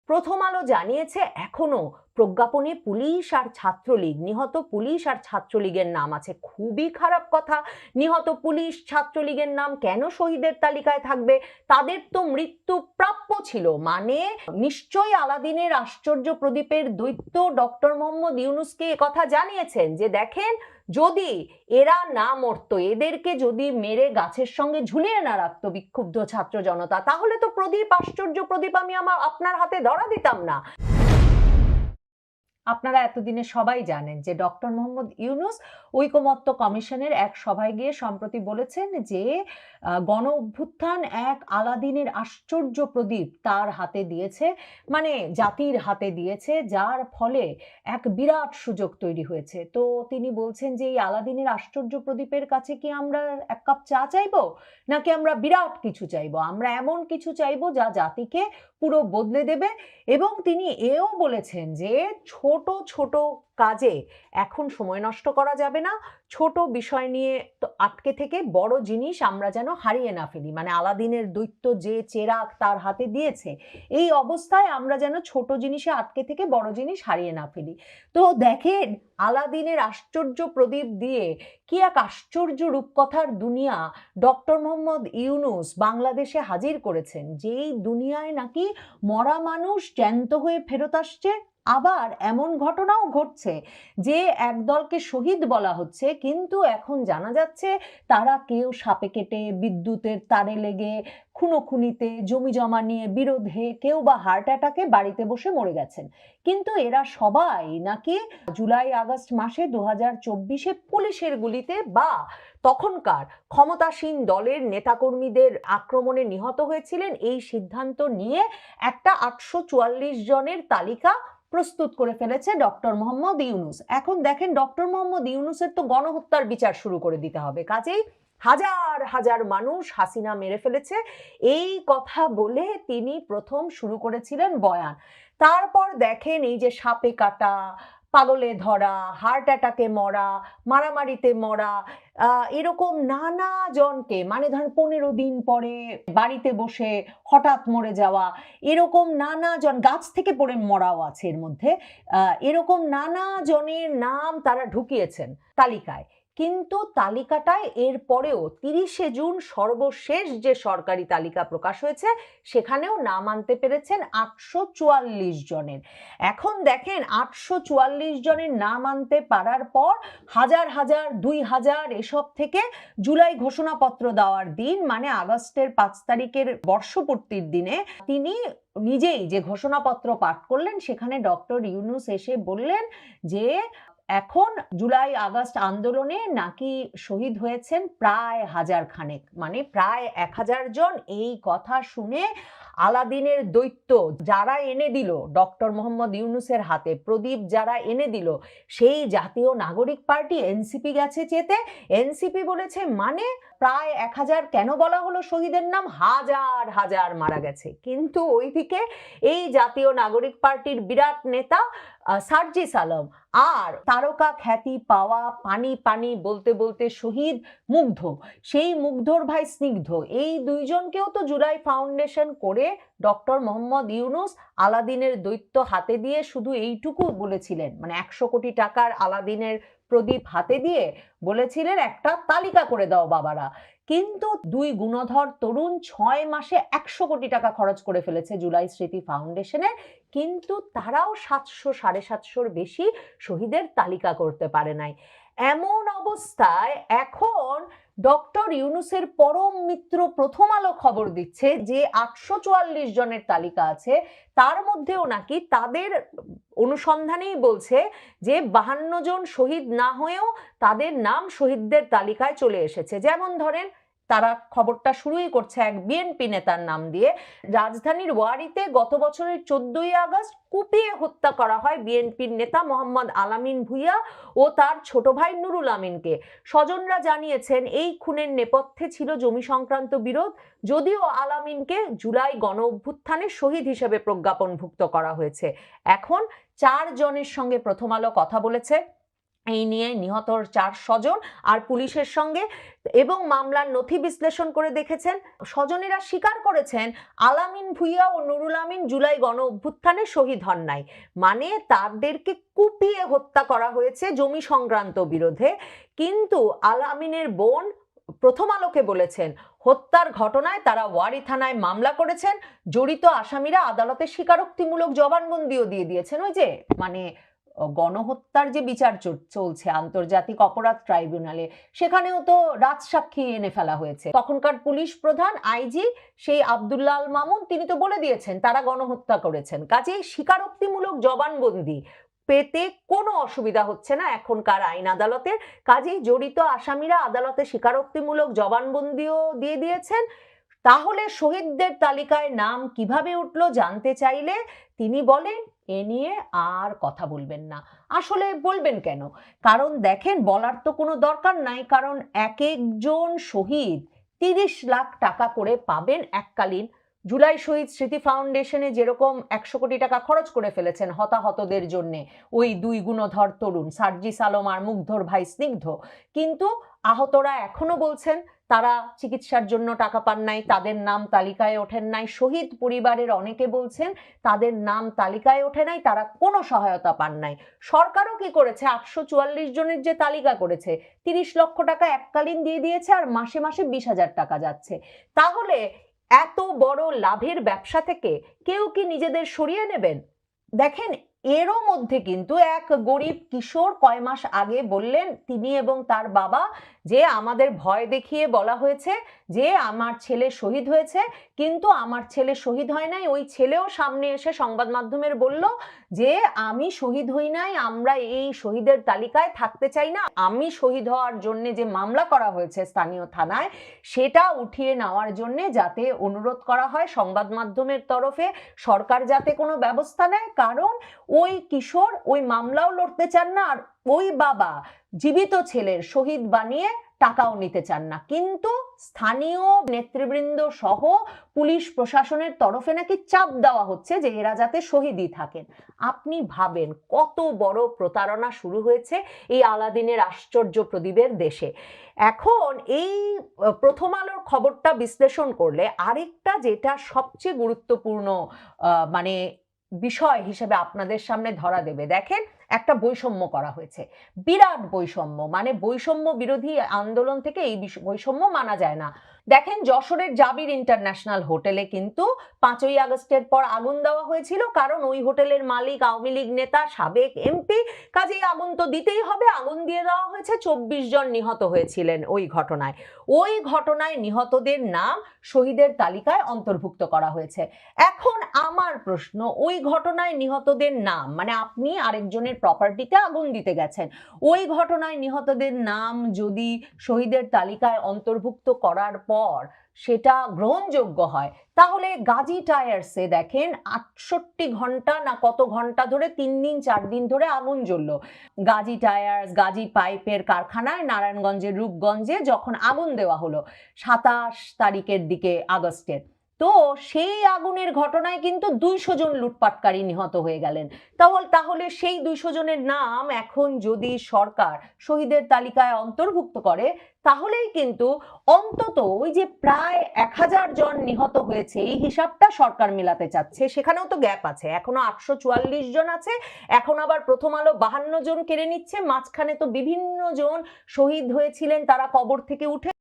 প্রথম আলো জানিয়েছে এখনো প্রজ্ঞাপনে পুলিশ আর ছাত্রলীগ, নিহত পুলিশ আর ছাত্রলীগের নাম আছে। খুবই খারাপ কথা। নিহত পুলিশ ছাত্রলীগের নাম কেন শহীদের তালিকায় থাকবে? তাদের তো মৃত্যু প্রাপ্য ছিল। মানে নিশ্চয়ই আলাদিনের আশ্চর্য প্রদীপের দৈত্য ডক্টর মোহাম্মদ ইউনূসকে কথা জানিয়েছেন যে দেখেন, যদি এরা না মরতো, এদেরকে যদি মেরে গাছের সঙ্গে ঝুলিয়ে না রাখতো বিক্ষুব্ধ ছাত্র জনতা, তাহলে তো প্রদীপ, আশ্চর্য প্রদীপ আমি আপনার হাতে ধরা দিতাম না। আপনারা এতদিনে সবাই জানেন যে ডক্টর মোহাম্মদ ইউনূস ঐকমত্য কমিশনের এক সভায় গিয়ে সম্প্রতি বলেছেন যে গণ অভ্যুত্থান এক আলাদিনের আশ্চর্য প্রদীপ তার হাতে দিয়েছে, মানে জাতির হাতে দিয়েছে, যার ফলে এক বিরাট সুযোগ তৈরি হয়েছে। তো তিনি বলছেন যে এই আলাদিনের আশ্চর্য প্রদীপের কাছে কি আমরা এক কাপ চা চাইবো, নাকি আমরা বিরাট কিছু চাইবো? আমরা এমন কিছু চাইবো যা জাতিকে পুরো বদলে দেবে। এবং তিনি এও বলেছেন যে ছোট ছোট কাজে এখন সময় নষ্ট করা যাবে না, ছোট বিষয় নিয়ে তো আটকে থেকে বড় জিনিস আমরা যেন হারিয়ে না ফেলি। মানে আলাদিনের দৈত্য যে চেরাগ তার হাতে দিয়েছে, এই অবস্থায় আমরা যেন ছোট জিনিসে আটকে থেকে বড় জিনিস হারিয়ে না ফেলি। তো দেখেন, আলাদিনের আশ্চর্য প্রদীপ দিয়ে কি এক আশ্চর্য রূপকথার দুনিয়া ডক্টর মোহাম্মদ ইউনূস বাংলাদেশে হাজির করেছেন, যেই দুনিয়ায় নাকি মরা মানুষ জ্যান্ত হয়ে ফেরত আসছে। আবার এমন ঘটনাও ঘটছে যে একদলকে শহীদ বলা হচ্ছে, কিন্তু এখন জানা যাচ্ছে তারা কেউ সাপে কেটে, বিদ্যুতের তারে লেগে, খুনোখুনিতে, জমি জমা নিয়ে বিরোধে, কেউ বা হার্ট অ্যাটাকে বাড়িতে বসে মরে গেছেন। কিন্তু এরা সবাই নাকি জুলাই আগস্ট মাসে 2024-এ পুলিশের গুলিতে বা তখনকার ক্ষমতাসীন দলের নেতাকর্মীদের আক্রমণে নিহত হয়েছিলেন। এই সিদ্ধান্ত নিয়ে একটা 844 জনের তালিকা প্রস্তুত করে ফেলেছে ডক্টর মোহাম্মদ ইউনূস। এখন দেখেন, ডক্টর মোহাম্মদ ইউনূসের তো গণহত্যার বিচার শুরু করে দিতে হবে, কাজেই হাজার হাজার মানুষ হাসিনা মেরে ফেলেছে এই কথা বলে তিনি প্রথম শুরু করেছিলেন বয়ান। তারপর দেখেন এই যে সাপে কাটা, পাগলে ধরা, হার্ট অ্যাটাকে মরা, মারামারিতে মরা, এরকম নানা জনকে, মানে ধরেন 15 দিন পরে বাড়িতে বসে হঠাৎ মরে যাওয়া, এরকম নানা জন, গাছ থেকে পড়ে মরাও আছে এর মধ্যে, এরকম নানা জনের নাম তারা ঢুকিয়েছেন তালিকায়। কিন্তু তালিকাটায় এর পরেও 30শে জুন সর্বশেষ যে সরকারি তালিকা প্রকাশ হয়েছে সেখানেও নাম আনতে পেরেছেন 844 জনের। এখন দেখেন, 844 জনের নাম আনতে পারার পর হাজার হাজার, 2000 এসব থেকে জুলাই ঘোষণাপত্র দেওয়ার দিন, মানে আগস্টের 5 তারিখের বর্ষপূর্তির দিনে তিনি নিজেই যে ঘোষণাপত্র পাঠ করলেন, সেখানে ডক্টর ইউনূস এসে বললেন যে এখন জুলাই আগস্ট আন্দোলনে নাকি শহীদ হয়েছেন প্রায় 1000 খানেক, মানে প্রায় 1000 জন। এই কথা শুনে আলাদিনের দৈত্য যারা এনে দিল ডক্টর মোহাম্মদ ইউনূসের হাতে প্রদীপ, যারা এনে দিল, সেই জাতীয় নাগরিক পার্টি এনসিপি গেছে চেতে। এনসিপি বলেছে মানে প্রায় 1000 কেন বলা হলো শহীদের নাম? হাজার হাজার মারা গেছে। কিন্তু ওইদিকে এই জাতীয় নাগরিক পার্টির বিরাট নেতা সার্জিস আলম আর তারকা খ্যাতি পাওয়া পানি পানি বলতে বলতে শহীদ মুগ্ধ, সেই মুগ্ধর ভাই স্নিগ্ধ, এই দুইজনকেও তো জুলাই ফাউন্ডেশন করে ডক্টর মোহাম্মদ ইউনূস আলাদিনের দৈত্য হাতে দিয়ে শুধু এইটুকু বলেছিলেন, মানে 100 কোটি টাকার আলাদিনের প্রদীপ হাতে দিয়ে বলেছিলেন একটা তালিকা করে দাও বাবারা। কিন্তু দুই গুণধর তরুণ 6 মাসে 100 কোটি টাকা খরচ করে ফেলেছে জুলাই স্মৃতি ফাউন্ডেশনের, কিন্তু তারাও 700 750-র বেশি শহীদের তালিকা করতে পারে নাই। এমন অবস্থায় এখন ডক্টর ইউনূসের পরম মিত্র প্রথম আলো খবর দিচ্ছে যে 844 জনের তালিকা আছে, তার মধ্যেও নাকি তাদের অনুসন্ধানেই বলছে যে 52 জন শহীদ না হয়েও তাদের নাম শহীদদের তালিকায় চলে এসেছে। যেমন ধরেন, তারা খবরটা শুরুই করছে এক বিএনপি নেতার নাম দিয়ে। রাজধানীর ওয়ারীতে গত বছরের 14ই আগস্ট কুপিয়ে হত্যা করা হয় বিএনপির নেতা মোহাম্মদ আলামিন ভূঁইয়া ও তার ছোট ভাই নুরুল আমিনকে। স্বজনরা জানিয়েছেন এই খুনের নেপথ্যে ছিল জমি সংক্রান্ত বিরোধ, যদিও আলামিনকে জুলাই গণ অভ্যুত্থানে শহীদ হিসেবে প্রজ্ঞাপনভুক্ত করা হয়েছে। এখন 4 জনের সঙ্গে প্রথম আলো কথা বলেছে। এই নিয়ে নিহতর 4 স্বজন আর পুলিশের সঙ্গে এবং মামলার নথি বিশ্লেষণ করে দেখেছেন। স্বজনেরা স্বীকার করেছেন আলামিন ভুঁইয়া ও নুরুল আমিন জুলাই গণ অভ্যুত্থানে শহীদ হন নাই, মানে তাদেরকে কুপিয়ে হত্যা করা হয়েছে জমি সংক্রান্ত বিরোধে। কিন্তু আলামিনের বোন প্রথম আলোকে বলেছেন হত্যার ঘটনায় তারা ওয়ারী থানায় মামলা করেছেন, জড়িত আসামিরা আদালতে স্বীকারোক্তিমূলক জবানবন্দিও দিয়ে দিয়েছেন। ওই যে মানে গণহত্যার যে বিচার চলছে আন্তর্জাতিক অপরাধ ট্রাইব্যুনালে, সেখানেও তো রাজসাক্ষী এনে ফেলা হয়েছে। তখনকার পুলিশ প্রধান আইজি সেই আব্দুল্লাহ আল মামুন তিনি তো বলে দিয়েছেন তারা গণহত্যা করেছেন। কাজেই স্বীকারোক্তিমূলক জবানবন্দি পেতে কোনো অসুবিধা হচ্ছে না এখনকার আইন আদালতের। কাজেই জড়িত আসামিরা আদালতে স্বীকারোক্তিমূলক জবানবন্দিও দিয়ে দিয়েছেন। তাহলে শহীদদের তালিকায় নাম কিভাবে উঠলো জানতে চাইলে তিনি বলেন এ নিয়ে আর কথা বলবেন না। আসলে বলবেন কেন? কারণ দেখেন, বলার তো কোনো দরকার নাই, কারণ এক একজন শহীদ 30 লাখ টাকা করে পাবেন এককালীন। জুলাই শহীদ স্মৃতি ফাউন্ডেশনে যেরকম 100 কোটি টাকা খরচ করে ফেলেছেন হতাহতদের জন্য ওই 2 গুণধর তরুণ সার্জিস আলম আর মুগ্ধর ভাই স্নিগ্ধ, কিন্তু আহতরা এখনো বলছেন তারা চিকিৎসার জন্য টাকা পান নাই, তাদের নাম তালিকায় ওঠেন নাই। শহীদ পরিবারের অনেকে বলছেন তাদের নাম তালিকায় ওঠে নাই, তারা কোনো সহায়তা পান নাই। সরকারও কি করেছে, 844 জনের যে তালিকা করেছে 30 লক্ষ টাকা এককালীন দিয়ে দিয়েছে আর মাসে মাসে 20,000 টাকা যাচ্ছে। তাহলে এত বড় লাভের ব্যবসা থেকে কেউ কি নিজেদের সরিয়ে নেবেন? দেখেন, এরও মধ্যে কিন্তু এক গরিব কিশোর কয় মাস আগে বললেন তিনি এবং তার বাবা যে আমাদের ভয় দেখিয়ে বলা হয়েছে যে আমার ছেলে শহীদ হয়েছে, কিন্তু আমার ছেলে শহীদ হয় নাই। ওই ছেলেও সামনে এসে সংবাদ মাধ্যমের বলল যে আমি শহীদ হই নাই, আমরা এই শহীদের তালিকায় থাকতে চাই না। আমি শহীদ হওয়ার জন্য যে মামলা করা হয়েছে স্থানীয় থানায় সেটা উঠিয়ে নেওয়ার জন্য যাতে অনুরোধ করা হয় সংবাদ মাধ্যমের তরফে, সরকার যাতে কোনো ব্যবস্থা নেয়। কারণ ওই কিশোর ওই মামলাও লড়তে চান না আর ওই বাবা জীবিত ছেলের শহীদ বানিয়ে টাকাও নিতে চান না। কিন্তু স্থানীয় নেতৃবৃন্দ সহ পুলিশ প্রশাসনের তরফে নাকি চাপ দেওয়া হচ্ছে যে এরা যাতে শহীদই থাকেন। আপনি ভাবেন কত বড় প্রতারণা শুরু হয়েছে এই আলাদিনের আশ্চর্য প্রদীপের দেশে। এখন এই প্রথম আলোর খবরটা বিশ্লেষণ করলে আরেকটা যেটা সবচেয়ে গুরুত্বপূর্ণ মানে বিষয় হিসেবে আপনাদের সামনে ধরা দেবে, দেখেন একটা বৈষম্য করা হয়েছে, বিরাট বৈষম্য, মানে বৈষম্য বিরোধী আন্দোলন থেকে এই বৈষম্য মানা যায় না। দেখেন, যশোরের জাবির ইন্টারন্যাশনাল হোটেলে কিন্তু 5ই আগস্টের পর আগুন দেওয়া হয়েছিল, কারণ ওই হোটেলের মালিক আওয়ামী লীগ নেতা সাবেক এমপি, কাজেই আগুন তো দিতেই হবে। আগুন দিয়ে দেওয়া হয়েছে, 24 জন নিহত হয়েছিলেন ওই ঘটনায়। ওই ঘটনায় নিহতদের নাম শহীদের তালিকায় অন্তর্ভুক্ত করা হয়েছে। এখন আমার প্রশ্ন, ওই ঘটনায় নিহতদের নাম, মানে আপনি আরেকজনের প্রপার্টিতে আগুন দিতে গেছেন, ওই ঘটনায় নিহতদের নাম যদি শহীদের তালিকায় অন্তর্ভুক্ত করার পর সেটা গ্রহণযোগ্য হয়, তাহলে গাজী টায়ার্সে দেখেন 68 ঘন্টা না কত ঘন্টা ধরে 3 দিন 4 দিন ধরে আগুন জ্বললো। গাজী টায়ার্স গাজী পাইপের কারখানায় নারায়ণগঞ্জের রূপগঞ্জে যখন আগুন দেওয়া হলো 27 তারিখের দিকে আগস্টের, তো সেই আগুনের ঘটনায় কিন্তু 200 জন লুটপাটকারী নিহত হয়ে গেলেন। তাহলে সেই 200 জনের নাম এখন যদি সরকার শহীদের তালিকায় অন্তর্ভুক্ত করে, তাহলেই কিন্তু অন্তত ওই যে প্রায় 1000 জন নিহত হয়েছে এই হিসাবটা সরকার মেলাতে চাচ্ছে। সেখানেও তো গ্যাপ আছে, এখনো 844 জন আছে, এখন আবার প্রথম আলো 52 জন কেড়ে নিচ্ছে, মাঝখানে তো বিভিন্ন জন শহীদ হয়েছিলেন তারা কবর থেকে উঠে